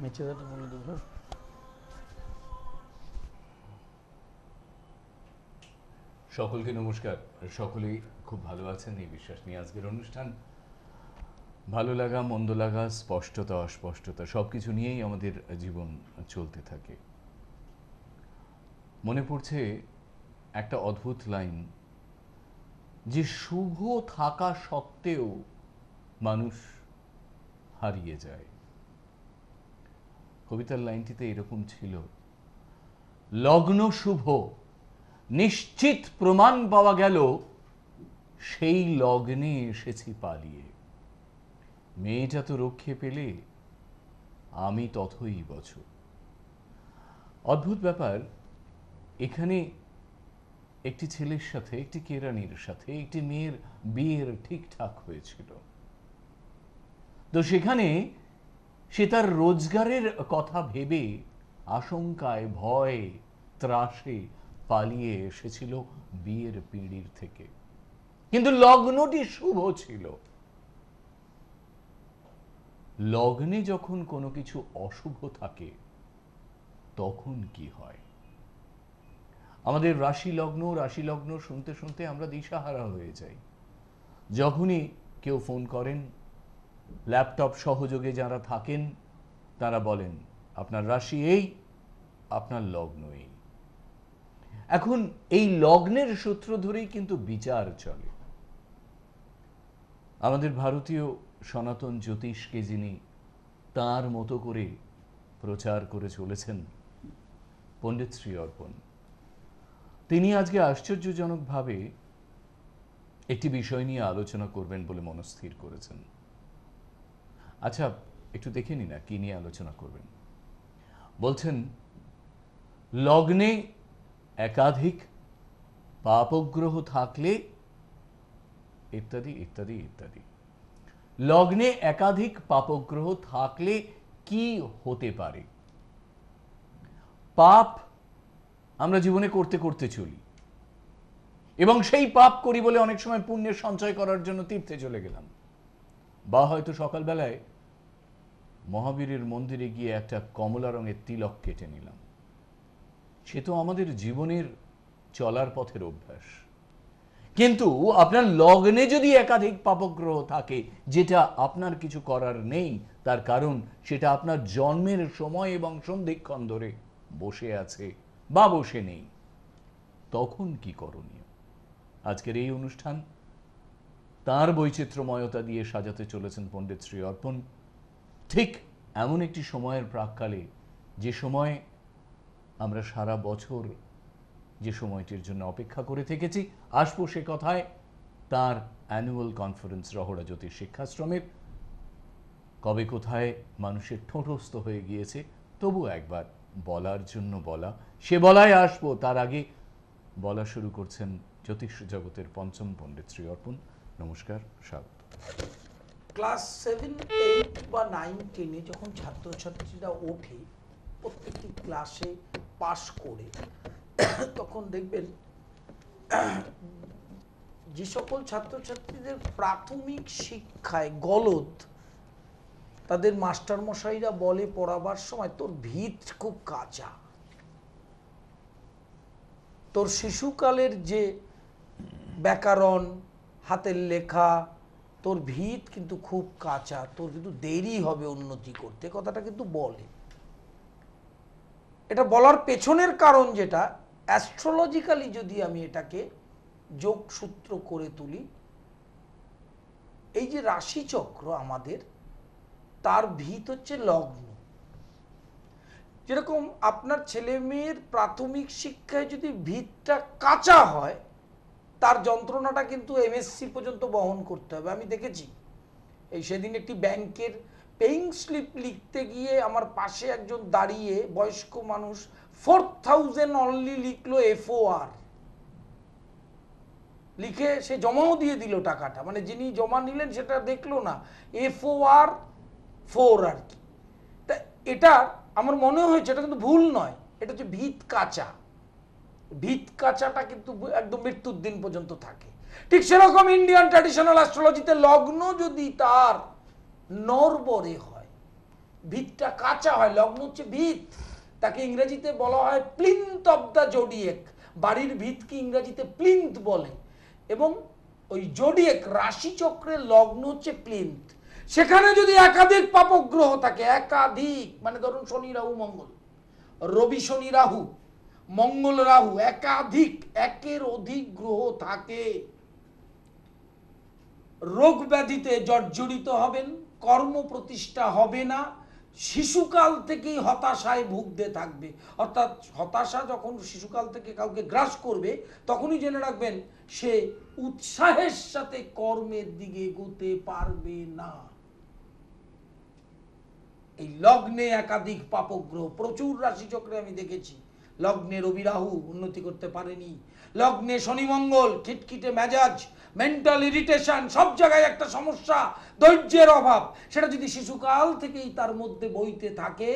মেচেদাটা বলে দেবো। সকলকে নমস্কার। সকলেই খুব ভালো আছেন এই বিশ্বাস নিয়ে আজকের অনুষ্ঠান। ভালো লাগা, মন্দ লাগা, স্পষ্টতা, অস্পষ্টতা সব কিছু নিয়েই আমাদের জীবন চলতে থাকে। মনে পড়ছে একটা অদ্ভুত লাইন, যে শুভ থাকা সত্ত্বেও মানুষ হারিয়ে যায়। কবিতার লাইনটিতে এরকম ছিল, লগ্ন শুভ, নিশ্চিত প্রমাণ পাওয়া গেল, সেই লগ্নে এসেছি পালিয়ে। মেয়েটা তো রক্ষে পেলে, আমি তথই বছর। অদ্ভুত ব্যাপার, এখানে একটি ছেলের সাথে, একটি কেরানির সাথে একটি মেয়ের বিয়ের ঠিকঠাক হয়েছিল। তো সেখানে সে তার রোজগারের কথা ভেবে আশঙ্কায়, ভয়ে, ত্রাসে পালিয়ে এসেছিল বিয়ের পিঁড়ির থেকে। কিন্তু লগ্নটি শুভ ছিল। লগ্নে যখন কোনো কিছু অশুভ থাকে তখন কি হয়? আমাদের রাশি লগ্ন শুনতে শুনতে আমরা দিশাহারা হয়ে যাই। যখনই কেউ ফোন করেন, ল্যাপটপ সহযোগে যারা থাকেন তারা বলেন আপনার রাশি এই, আপনার লগ্ন এই। এখন এই লগ্নের সূত্র ধরেই কিন্তু বিচার চলে। আমাদের ভারতীয় সনাতন জ্যোতিষকে যিনি তার মতো করে প্রচার করে চলেছেন, পণ্ডিত শ্রী অর্পণ, তিনি আজকে আশ্চর্যজনকভাবে একটি বিষয় নিয়ে আলোচনা করবেন বলে মনস্থির করেছেন। আচ্ছা, একটু দেখে নি না কি নিয়ে আলোচনা করবেন। বলছেন, লগ্নে একাধিক পাপগ্রহ থাকলে ইত্যাদি ইত্যাদি ইত্যাদি। লগ্নে একাধিক পাপগ্রহ থাকলে কি হতে পারে? পাপ আমরা জীবনে করতে করতে চলি, এবং সেই পাপ করি বলে অনেক সময় পুণ্যের সঞ্চয় করার জন্য তীর্থে চলে গেলাম, বা হয়তো সকালবেলায় মহাবীরের মন্দিরে গিয়ে একটা কমলা রঙের তিলক কেটে নিলাম। সে তো আমাদের জীবনের চলার পথের অভ্যাস। কিন্তু আপনার লগ্নে যদি একাধিক পাপগ্রহ থাকে, যেটা আপনার কিছু করার নেই, তার কারণ সেটা আপনার জন্মের সময় এবং সন্ধিক্ষণ ধরে বসে আছে বা বসে নেই, তখন কি করণীয়? আজকের এই অনুষ্ঠান তার বৈচিত্র্যময়তা দিয়ে সাজাতে চলেছেন পণ্ডিত শ্রী অর্পণ। ঠিক এমন একটি সময়ের প্রাক্কালে, যে সময় আমরা সারা বছর যে সময়টির জন্য অপেক্ষা করে থেকেছি, আসবো সে কথায়। তার অ্যানুয়াল কনফারেন্স রহড়া জ্যোতিষ শিক্ষাশ্রমের কবে কোথায় মানুষের ঠোঁটস্থ হয়ে গিয়েছে, তবু একবার বলার জন্য বলা, সে বলায় আসবো। তার আগে বলা শুরু করছেন জ্যোতিষ জগতের পঞ্চম পণ্ডিত শ্রী অর্পণ। নমস্কার, স্বাগত। ক্লাস 7, 8 বা 9, 10-এ যখন ছাত্রছাত্রীরা ওঠে, প্রত্যেকটি ক্লাসে পাশ করে, তখন দেখবেন যে সকল ছাত্রছাত্রীদের প্রাথমিক শিক্ষায় গলদ, তাদের মাস্টারমশাইরা বলে পড়াবার সময়, তোর ভিত খুব কাঁচা, তোর শিশুকালের যে ব্যাকরণ, হাতের লেখা, তোর ভিত কিন্তু খুব কাঁচা, তোর কিন্তু দেরি হবে উন্নতি করতে, কথাটা কিন্তু বলে। এটা বলার পেছনের কারণ যেটা, অ্যাস্ট্রোলজিক্যালি যদি আমি এটাকে যোগসূত্র করে তুলি, এই যে রাশিচক্র আমাদের, তার ভিত হচ্ছে লগ্ন। যেরকম আপনার ছেলে মেয়ের প্রাথমিক শিক্ষায় যদি ভিতটা কাঁচা হয়, তার যন্ত্রণাটা কিন্তু এমএসসি পর্যন্ত বহন করতে হবে। আমি দেখেছি, এই সেদিন একটি ব্যাংকের পেইং স্লিপ লিখতে গিয়ে আমার পাশে একজন দাঁড়িয়ে বয়স্ক মানুষ 4000 অনলি লিখলো FOR লিখে, সে জমাও দিয়ে দিল টাকাটা, মানে যিনি জমা নিলেন সেটা দেখলো না, FOR 4 আর কি। তা এটা আমার মনে হয়েছে এটা কিন্তু ভুল নয়, এটা হচ্ছে ভিত কাঁচা। ভিত কাঁচাটা কিন্তু একদম মৃত্যুর দিন পর্যন্ত থাকে। ঠিক সেরকম ইন্ডিয়ান ট্র্যাডিশনাল অ্যাস্ট্রোলজিতে লগ্ন যদি তার নরবরে হয়, ভিতটা কাঁচা হয়, লগ্ন হচ্ছে ভিত, তাকে ইংরেজিতে বলা হয় প্লিন্থ অফ দ্য জোডিয়েক, বাড়ির ভিতকে ইংরেজিতে প্লিন্থ বলে, এবং ওই জোডিয়েক রাশিচক্রের লগ্ন হচ্ছে প্লিন্থ। সেখানে যদি একাধিক পাপগ্রহ থাকে, একাধিক মানে ধরুন শনি রাহু মঙ্গল, রবি শনি রাহু, মঙ্গল রাহু, একাধিক একের অধিক গ্রহ থাকে, রোগ ব্যাধিতে জর্জরিত হবেন, কর্ম প্রতিষ্ঠা হবে না, শিশুকাল থেকেই হতাশায় ভুগতে থাকবে। অর্থাৎ হতাশা যখন শিশুকাল থেকে কাউকে গ্রাস করবে, তখনই জেনে রাখবেন সে উৎসাহের সাথে কর্মের দিকে এগোতে পারবে না। এই লগ্নে একাধিক পাপগ্রহ প্রচুর রাশিচক্রে আমি দেখেছি। লগ্নে রবি রাহু উন্নতি করতে পারেনি, লগ্নে শনি মঙ্গল খিটখিটে মেজাজ, মেন্টাল ইরিটেশন, সব জায়গায় একটা সমস্যা, ধৈর্যের অভাব, সেটা যদি শিশুকাল থেকেই তার মধ্যে বইতে থাকে,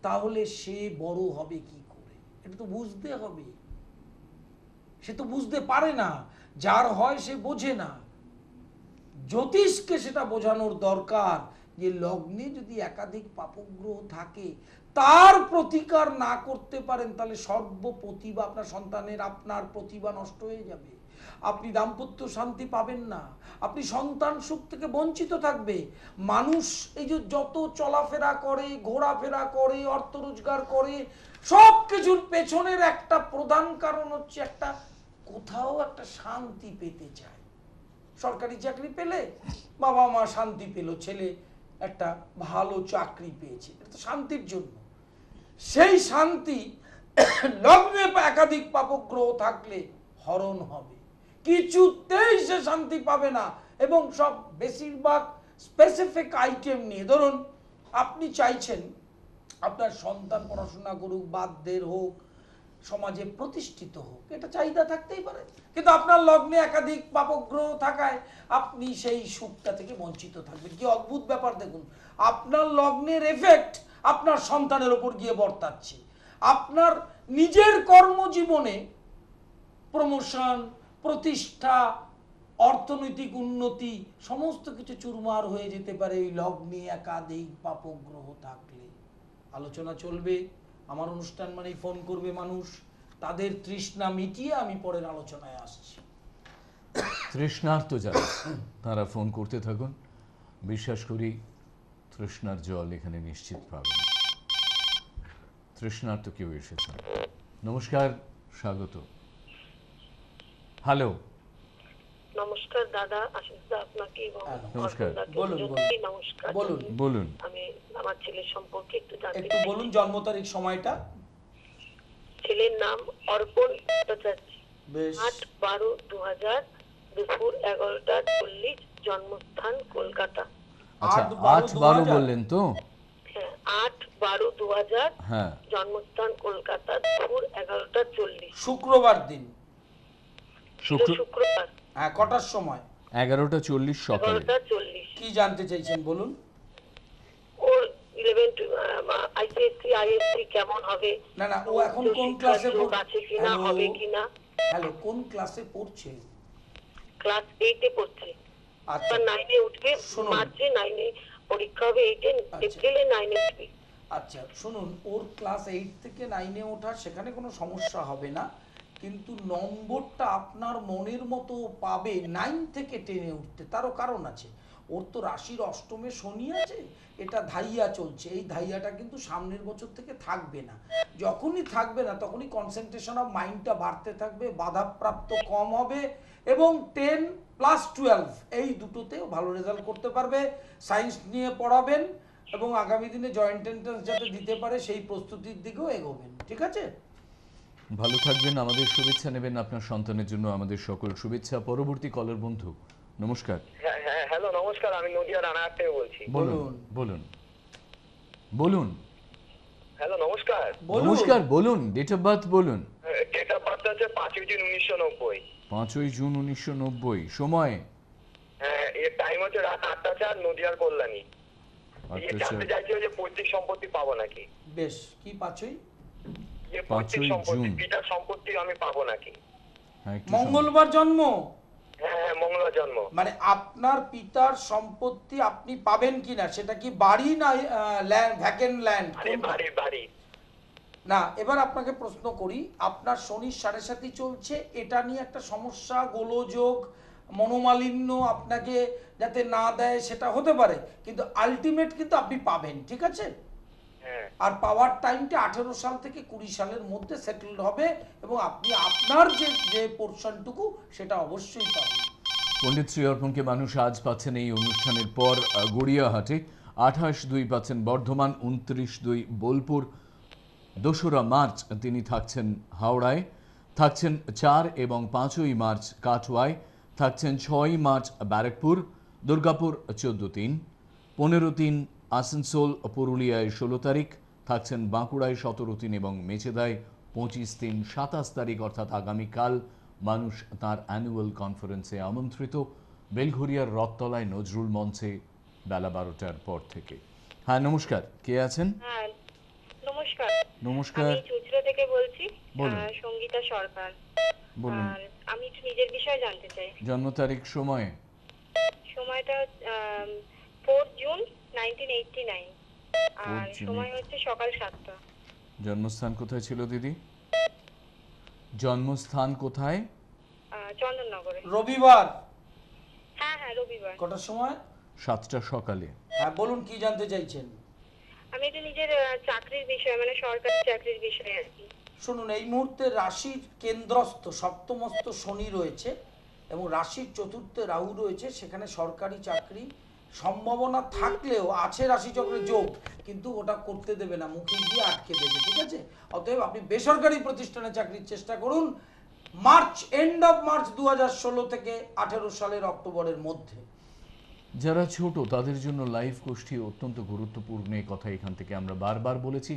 তাহলে সে বড় হবে কি করে? এটা তো বুঝতে হবে। সে তো বুঝতে পারে না, যার হয় সে বোঝে না। জ্যোতিষকে সেটা বোঝানোর দরকার যে লগ্নে যদি একাধিক পাপগ্রহ থাকে, তার প্রতিকার না করতে পারেন, তাহলে সর্ব প্রতিভা আপনার সন্তানের, আপনার প্রতিভা নষ্ট হয়ে যাবে, আপনি দাম্পত্য শান্তি পাবেন না, আপনি সন্তান সুখ থেকে বঞ্চিত থাকবে। মানুষ এই যে যত চলাফেরা করে, ঘোরাফেরা করে, অর্থ রোজগার করে, সব কিছুর পেছনের একটা প্রধান কারণ হচ্ছে একটা কোথাও একটা শান্তি পেতে চায়। সরকারি চাকরি পেলে বাবা মা শান্তি পেল, ছেলে একটা ভালো চাকরি পেয়েছে, এটা তো শান্তির জন্য। সেই শান্তি লগ্নে একাধিক পাপগ্রহ থাকলে হরণ হবে, কিছুতেই সে শান্তি পাবে না। এবং সব বেশিরভাগ স্পেসিফিক আইটেম নিয়ে, ধরুন আপনি চাইছেন আপনার সন্তান পড়াশোনা করুক, বাধ্যের হোক, সমাজে প্রতিষ্ঠিত হোক, এটা চাহিদা থাকতেই পারে, কিন্তু আপনার লগ্নে একাধিক পাপগ্রহ থাকায় আপনি সেই সুখটা থেকে বঞ্চিত থাকবেন। কি অদ্ভুত ব্যাপার দেখুন, আপনার লগ্নের এফেক্ট আপনার সন্তানের উপর গিয়ে বর্তাচ্ছে। আপনার নিজের কর্মজীবনে প্রমোশন, প্রতিষ্ঠা, অর্থনৈতিক উন্নতি সমস্ত কিছু চুরমার হয়ে যেতে পারে এই লগ্নে একাধিক পাপগ্রহ থাকলে। আলোচনা চলবে, আমার অনুষ্ঠান মানেই ফোন করবে মানুষ, তাদের তৃষ্ণা মিটিয়ে আমি পরের আলোচনায় আসছি। তৃষ্ণার্ত যারা তারা ফোন করতে থাকুন, বিশ্বাস করি তৃষ্ণার জল এখানে নিশ্চিত পাবেন। তৃষ্ণার্ত কেউ এসেছে। নমস্কার, স্বাগত। হ্যালো, নমস্কার দাদা, আশিস দা আপনাকে এবং নমস্কার। বলুন, নমস্কার। বলুন বলুন। আমি আমার ছেলের সম্পর্কে একটু জানতে একটু বলুন, জন্ম তারিখ, সময়টা। ছেলের নাম অর্পণ ভট্টাচার্য, বেশ, 8/12/2000, দুপুর 11:40, জন্মস্থান কলকাতা। আচ্ছা, 8/12 বললেন তো? হ্যাঁ, 8/12/2000, হ্যাঁ, জন্মস্থান কলকাতা, দুপুর 11:40। শুক্রবার দিন। শুক্রবার। হ্যাঁ, কটার সময়? 11:40 সকালে। 11:40। কি জানতে চাইছেন বলুন। ওর 11 আইসিএসসি আইএসসি কেমন হবে? না না, ও এখন কোন ক্লাসে আছে কিনা, হবে কিনা? হ্যালো, কোন ক্লাসে পড়ছে? ক্লাস 8 এ পড়ছে। আচ্ছা, 9 এ উঠবে, শুনুন। মার্চে 9 এ পরীক্ষা হবে, 8 এ এপ্রিলে 9 এ উঠবে। আচ্ছা শুনুন, ওর ক্লাস 8 থেকে 9 এ ওঠা, সেখানে কোনো সমস্যা হবে না, কিন্তু নম্বরটা আপনার মনের মতো পাবে 9 থেকে 10 এ উঠতে। তারও কারণ আছে, ওর তো রাশির অষ্টমে শনি আছে, এটা ধাইয়া চলছে, এই ধাইয়াটা কিন্তু সামনের বছর থেকে থাকবে না। যখনই থাকবে না তখনই কনসেন্ট্রেশন অফ মাইন্ডটা বাড়তে থাকবে, বাধাপ্রাপ্ত কম হবে, এবং 10 + 12 এই দুটোতেও ভালো রেজাল্ট করতে পারবে। সায়েন্স নিয়ে পড়াবেন এবং আগামী দিনে জয়েন্ট এন্ট্রান্স যাতে দিতে পারে সেই প্রস্তুতির দিকেও এগোবেন। ঠিক আছে, ভালো থাকবেন, আমাদের শুভেচ্ছা নেবেন আপনার সন্তানের জন্য, আমাদের সকল শুভেচ্ছা। পরবর্তী কলার বন্ধু, নমস্কার। হ্যাঁ, হ্যালো, নমস্কার। আমি নদিয়া রানাঘাট থেকে বলছি। বলুন বলুন বলুন। হ্যালো, নমস্কার। নমস্কার, বলুন, ডেট অফ বার্থ বলুন। ডেট অফ বার্থ হচ্ছে 5 জুন 1990। 5 জুন 1990, সময়? হ্যাঁ, এর টাইম হচ্ছে রাত 8:04, নদিয়ার কল্যাণী। আচ্ছা, জানতে চাইছি যে পৈতৃক সম্পত্তি পাবো নাকি? বেশ, কি পাচ্ছই? পৈতৃক 5 সম্পত্তি, জুন। পিতার সম্পত্তি আমি পাবো নাকি? হ্যাঁ, একটু মঙ্গলবার জন্ম, হ্যাঁ, মঙ্গলবার জন্ম। মানে আপনার পিতার সম্পত্তি আপনি পাবেন কিনা, সেটা কি বাড়ি না ভ্যাকেন্ট ল্যান্ড? বাড়ি বাড়ি। না, এবার আপনাকে প্রশ্ন করি, আপনার শনির 7.5 চলছে, এটা নিয়ে একটা সমস্যা, গোলযোগ, মনোমালিন্য আপনাকে যাতে না দেয় সেটা হতে পারে, কিন্তু আলটিমেট কিন্তু আপনি পাবেন, ঠিক আছে? হ্যাঁ। আর পাওয়ার টাইমটা 18 সাল থেকে 20 সালের মধ্যে সেটেলড হবে, এবং আপনি আপনার যে পোর্শনটুকু সেটা অবশ্যই পাবেন। পণ্ডিত শ্রী অর্পণকে মানুষ আজ পাচ্ছেন এই অনুষ্ঠানের পর গড়িয়াহাটে, 28/2 পাচ্ছেন বর্ধমান, 29/2 বোলপুর, 2রা মার্চ তিনি থাকছেন হাওড়ায়, থাকছেন 4 এবং 5ই মার্চ কাটোয়ায়, থাকছেন 6ই মার্চ ব্যারাকপুর, দুর্গাপুর 14/3, 15/3 আসানসোল, পুরুলিয়ায় 16 তারিখ, থাকছেন বাঁকুড়ায় 17/3 এবং মেচেদায় 25/3। 27 তারিখ অর্থাৎ আগামীকাল মানুষ তার অ্যানুয়াল কনফারেন্সে আমন্ত্রিত, বেলঘরিয়ার রথতলায় নজরুল মঞ্চে বেলা 12টার পর থেকে। হ্যাঁ, নমস্কার, কে আছেন? হ্যাঁ, নমস্কার। নমস্কার, আমি চুচড়া থেকে বলছি, বলুন। সঙ্গীতা সরকার। বলুন। আর আমি একটু নিজের বিষয়ে জানতে চাই। জন্ম তারিখ, সময়? সময়টা 4 জুন 1989, 4 আর জুন। সময় হচ্ছে সকাল 7টা। জন্মস্থান কোথায় ছিল দিদি? জন্মস্থান কোথায়? চন্দননগরে। রবিবার হ্যাঁ হ্যাঁ, রবিবার। কটার সময়? 7টা সকালে। হ্যাঁ, বলুন, কি জানতে চাইছেন? আমি একটু নিজের চাকরির বিষয়ে, মানে সরকারি চাকরির বিষয়ে আর কি। শুনুন, এই মুহূর্তে রাশির কেন্দ্রস্থ সপ্তমস্থ শনি রয়েছে এবং রাশির চতুর্থে রাহু রয়েছে, সেখানে সরকারি চাকরি সম্ভাবনা থাকলেও আছে, রাশিচক্রে যোগ, কিন্তু ওটা করতে দেবে না, মুখে গিয়ে আটকে দেবে, ঠিক আছে? অতএব আপনি বেসরকারি প্রতিষ্ঠানে চাকরির চেষ্টা করুন, এন্ড অফ মার্চ 2016 থেকে 18 সালের অক্টোবরের মধ্যে। যারা ছোট তাদের জন্য লাইফ গোষ্ঠী অত্যন্ত গুরুত্বপূর্ণ, এই কথা এখান থেকে আমরা বারবার বলেছি।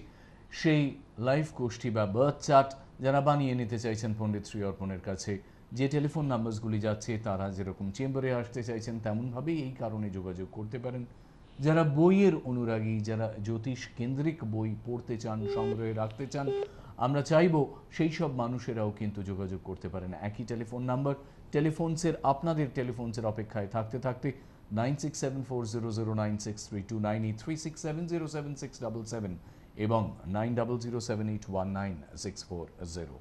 সেই লাইফ গোষ্ঠী বা বার্থ চার্ট যারা বানিয়ে নিতে চাইছেন পণ্ডিত শ্রী অর্পণের কাছে, যে টেলিফোন নাম্বারসগুলি যাচ্ছে, তারা যেরকম চেম্বারে আসতে চাইছেন তেমনভাবেই এই কারণে যোগাযোগ করতে পারেন। যারা বইয়ের অনুরাগী, যারা জ্যোতিষ কেন্দ্রিক বই পড়তে চান, সংগ্রহে রাখতে চান, আমরা চাইব সেই সব মানুষেরাও কিন্তু যোগাযোগ করতে পারেন। একই টেলিফোন নাম্বার, আপনাদের টেলিফোনসের অপেক্ষায় থাকতে থাকতে 9674009632, 9836707677 এবং 9007819640।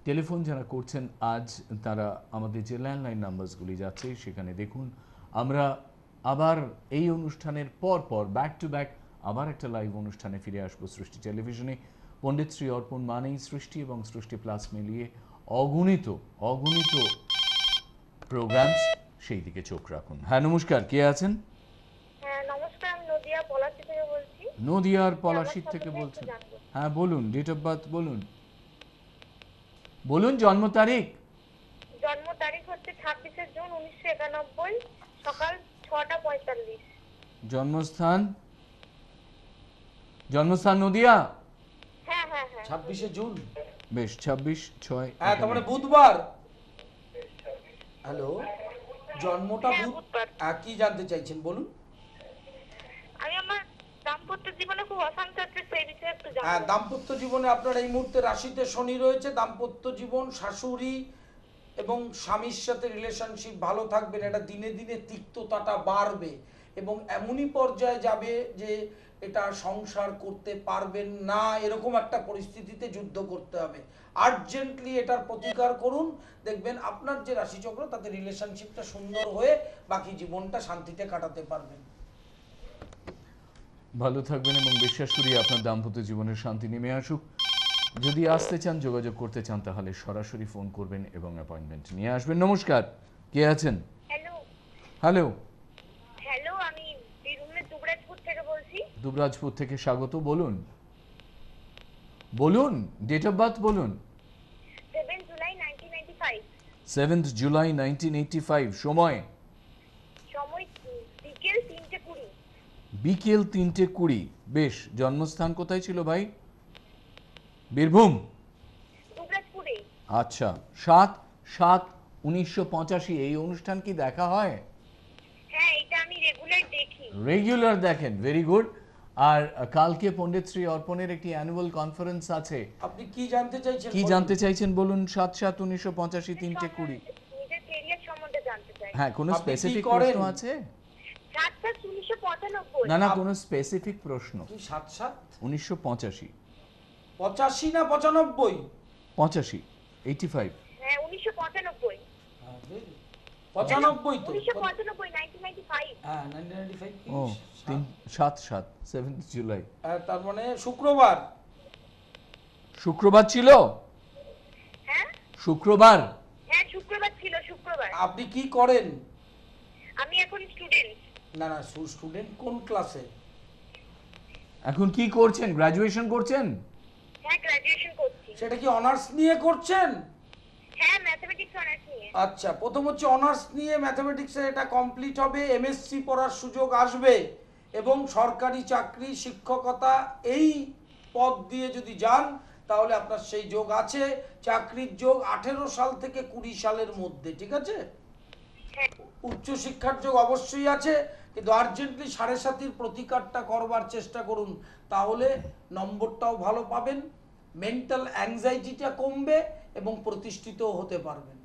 টেলিফোন যারা করছেন আজ, তারা আমাদের যে ল্যান্ডলাইন নাম্বারসগুলি যাচ্ছে সেখানে দেখুন। আমরা আবার এই অনুষ্ঠানের পর ব্যাক টু ব্যাক আবার একটা লাইভ অনুষ্ঠানে ফিরে আসবো সৃষ্টি টেলিভিশনে। পণ্ডিত শ্রী অর্পণ মানেই সৃষ্টি এবং সৃষ্টি প্লাস মিলিয়ে অগণিত প্রোগ্রামস, সেই দিকে চোখ রাখুন। হ্যাঁ, নমস্কার, কে আছেন? হ্যাঁ নমস্কার, আমি নদিয়া পলাশি থেকে বলছি। নদিয়ার পলাশির থেকে বলছেন? হ্যাঁ, বলুন, ডেট অফ বার্থ বলুন, জন্ম তারিখ। জন্ম তারিখ হচ্ছে 26শে জুন 1991, সকাল 6টা 45। জন্মস্থান নদিয়া। হ্যাঁ হ্যাঁ হ্যাঁ। 26শে জুন। বেশ, 26/6। হ্যাঁ, তার মানে বুধবার। হ্যালো, জন্মটা বুধবার। কি জানতে চাইছেন বলুন? আমি আমার দাম্পত্য জীবনে খুব অশান্তি হচ্ছে, সেই বিষয়ে একটু হ্যাঁ, জানবো। দাম্পত্য জীবনে আপনার এই মুহূর্তে রাশিতে শনি রয়েছে, দাম্পত্য জীবন, শাশুড়ি এবং স্বামীর সাথে রিলেশনশিপ ভালো থাকবে না, এটা দিনে দিনে তিক্ততাটা বাড়বে এবং এমনই পর্যায়ে যাবে যে এটা সংসার করতে পারবেন না, এরকম একটা পরিস্থিতিতে যুদ্ধ করতে হবে। আর্জেন্টলি এটার প্রতিকার করুন, দেখবেন আপনার যে রাশিচক্র তাতে রিলেশনশিপটা সুন্দর হয়ে বাকি জীবনটা শান্তিতে কাটাতে পারবেন। ভালো থাকবেন এবং বিশ্বাস করি আপনার দাম্পত্য জীবনের শান্তি নেমে আসুক। যদি আসতে চান, যোগাযোগ করতে চান, তাহলে সরাসরি ফোন করবেন এবং অ্যাপয়েন্টমেন্ট নিয়ে আসবেন। নমস্কার, কে আছেন? হ্যালো। হ্যালো, আমি বীরভূমের দুবরাজপুর থেকে বলছি। দুবরাজপুর থেকে স্বাগত। বলুন, ডেট অফ বার্থ বলুন। 7 জুলাই 1995। 7 জুলাই 1985। সময়? সময় বিকেল 3:20। বিকেল 3:20। বেশ, জন্মস্থান কোথায় ছিল ভাই? বীরভূম। দুবরাজপুরে। আচ্ছা, 7/7/1985। এই অনুষ্ঠান কি দেখা হয়? হ্যাঁ, এটা আমি রেগুলার দেখি। রেগুলার দেখেন, ভেরি গুড। আর কালকে পণ্ডিত শ্রী অর্পণের একটি অ্যানুয়াল কনফারেন্স আছে। আপনি কি জানতে চাইছেন? কি জানতে চাইছেন বলুন? 7/7/1985, 3:20। নিজের ক্যারিয়ার সম্বন্ধে জানতে হ্যাঁ, কোনো আপনি কি স্পেসিফিক করেন? প্রশ্ন আছে? 7/7 1995। না না, কোনো স্পেসিফিক প্রশ্ন। কি 7/7? 1985। 85 না 95? 85, 85। হ্যাঁ 1995। 95 তো 1995 1995। হ্যাঁ 1995 কি? ও 7/7, 7th জুলাই। তার মানে শুক্রবার। শুক্রবার ছিল? হ্যাঁ শুক্রবার? হ্যাঁ শুক্রবার ছিল, শুক্রবার। আপনি কি করেন? আমি এখন স্টুডেন্ট। না না, স্টুডেন্ট কোন ক্লাসে? এখন কি করছেন? গ্রাজুয়েশন করছেন? হ্যাঁ গ্রাজুয়েশন করছি। সেটা কি অনার্স নিয়ে করছেন? হ্যাঁ ম্যাথমেটিক্স অনার্স নিয়ে। আচ্ছা, প্রথম হচ্ছে অনার্স নিয়ে ম্যাথমেটিক্সে এটা কমপ্লিট হবে, এমএসসি পড়ার সুযোগ আসবে এবং সরকারি চাকরি শিক্ষকতা এই পদ দিয়ে যদি যান তাহলে আপনার সেই যোগ আছে। চাকরির যোগ 18 সাল থেকে 20 সালের মধ্যে, ঠিক আছে? হ্যাঁ উচ্চশিক্ষার যোগ অবশ্যই আছে, কিন্তু আর্জেন্টলি 7.5-এর প্রতিকারটা করবার চেষ্টা করুন, তাহলে নম্বরটাও ভালো পাবেন, মেন্টাল অ্যাংজাইটিটা কমবে এবং প্রতিষ্ঠিত হতে পারবেন।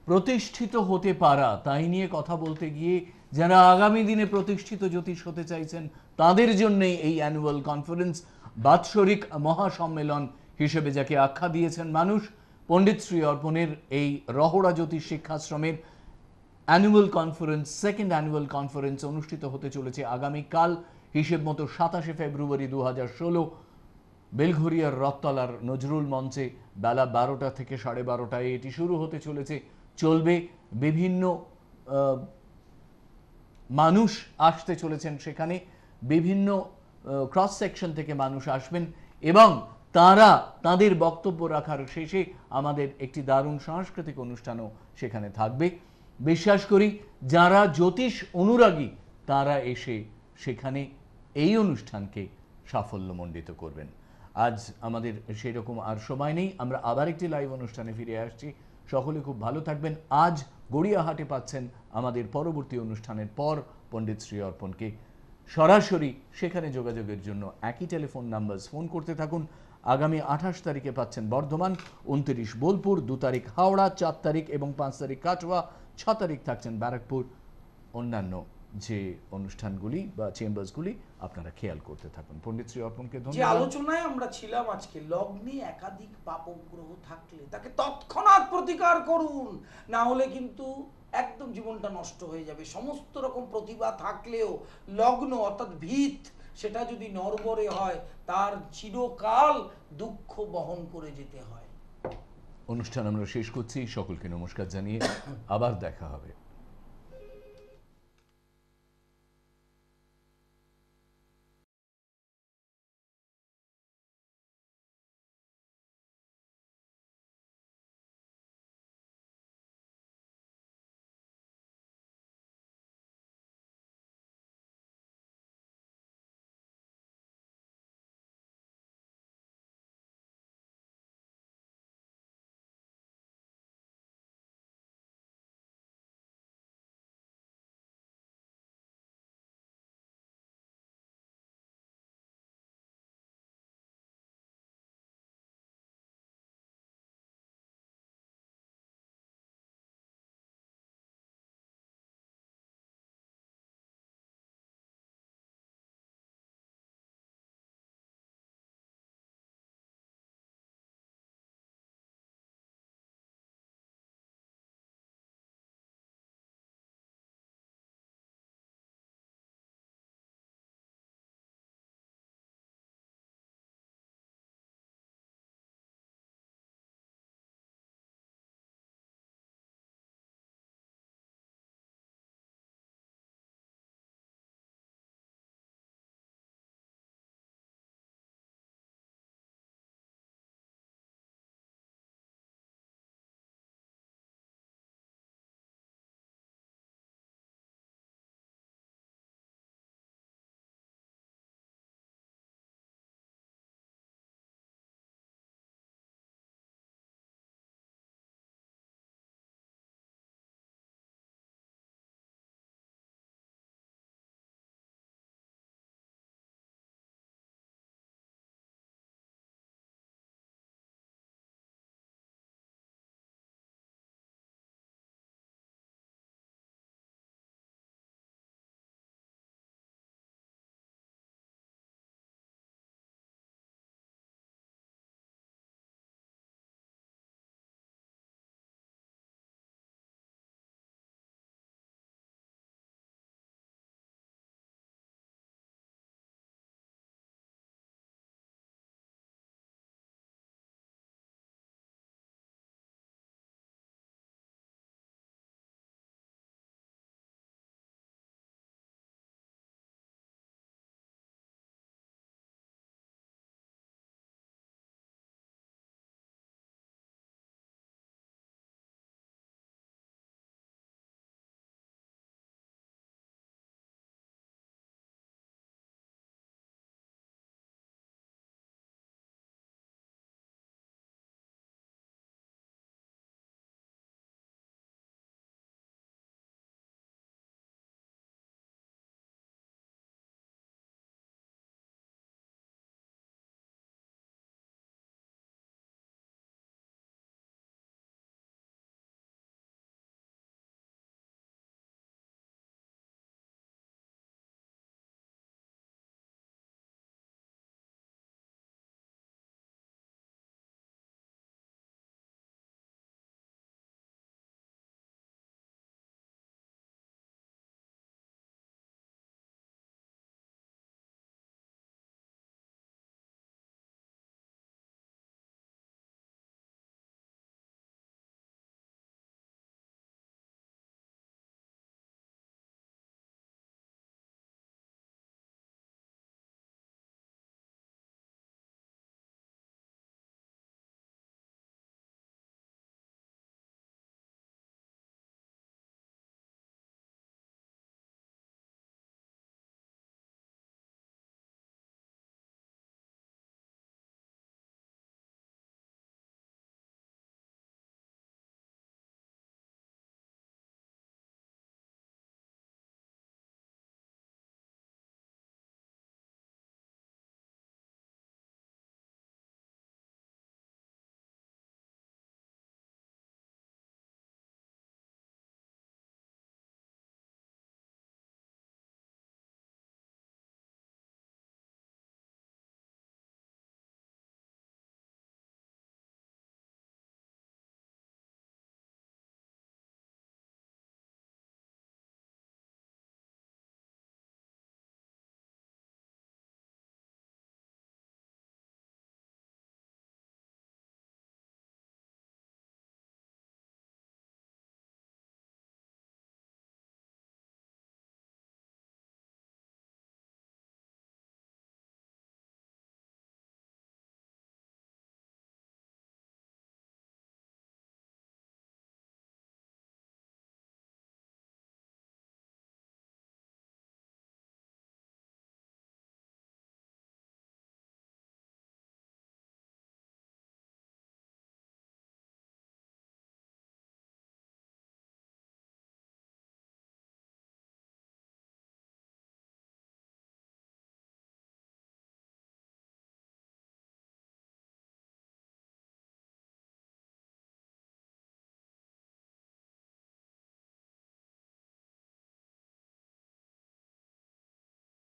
প্রতিষ্ঠিত হতে পারা, তাই নিয়ে কথা বলতে গিয়ে যারা আগামী দিনে প্রতিষ্ঠিত জ্যোতিষ হতে চাইছেন তাদের জন্যই এই অ্যানুয়াল কনফারেন্স, বাৎসরিক মহাসম্মেলন হিসেবে যাকে আখ্যা দিয়েছেন মানুষ, পণ্ডিত শ্রী অর্পণের এই রহড়া জ্যোতিষ শিক্ষাশ্রমের annual conference, second annual conference অনুষ্ঠিত হতে চলেছে আগামীকাল, হিসেব মতো 27 ফেব্রুয়ারি 2016, বেলঘরিয়ার রথতলার নজরুল মঞ্চে বেলা 12টা থেকে 12:30 এটি শুরু হতে চলেছে। চলবে, বিভিন্ন মানুষ আসতে চলেছেন সেখানে, বিভিন্ন ক্রস সেকশন থেকে মানুষ আসবেন এবং তারা তাদের বক্তব্য রাখার শেষে আমাদের একটি দারুণ সাংস্কৃতিক অনুষ্ঠানও সেখানে থাকবে। বিশ্বাস করি যারা জ্যোতিষ অনুরাগী তারা এসে সেখানে এই অনুষ্ঠানকে সাফল্যমণ্ডিত করবেন। আজ আমাদের সেই রকম আর সময় নেই, আমরা আবার একটি লাইভ অনুষ্ঠানে ফিরে আসছি। সকলে খুব ভালো থাকবেন। আজ গড়িয়াহাটে পাচ্ছেন আমাদের পরবর্তী অনুষ্ঠানের পর পণ্ডিত শ্রী অর্পণকে সরাসরি। সেখানে যোগাযোগের জন্য একই টেলিফোন নাম্বার, ফোন করতে থাকুন। আগামী 28 তারিখে পাচ্ছেন বর্ধমান, 29 বোলপুর, 2 তারিখ হাওড়া, 4 তারিখ এবং 5 তারিখ কাটোয়া, 6 তারিখ থাকছেন ব্যারাকপুর। অন্যান্য যে অনুষ্ঠানগুলি বা চেম্বার্সগুলি আপনারা খেয়াল করতে থাকুন। পণ্ডিত শ্রী অর্পণকে যে ধন্যবাদ। আলোচনায় আমরা ছিলাম আজকে, লগ্নে একাধিক পাপক গ্রহ থাকলে তাকে তৎক্ষণাৎ প্রতিকার করুন, না হলে কিন্তু একদম জীবনটা নষ্ট হয়ে যাবে। সমস্ত রকম প্রতিভা থাকলেও লগ্ন অর্থাৎ ভিত সেটা যদি নড়বড়ে হয় তার চিরকাল দুঃখ বহন করে যেতে হয়। অনুষ্ঠান আমরা শেষ করছি। সকলকে নমস্কার জানিয়ে আবার দেখা হবে।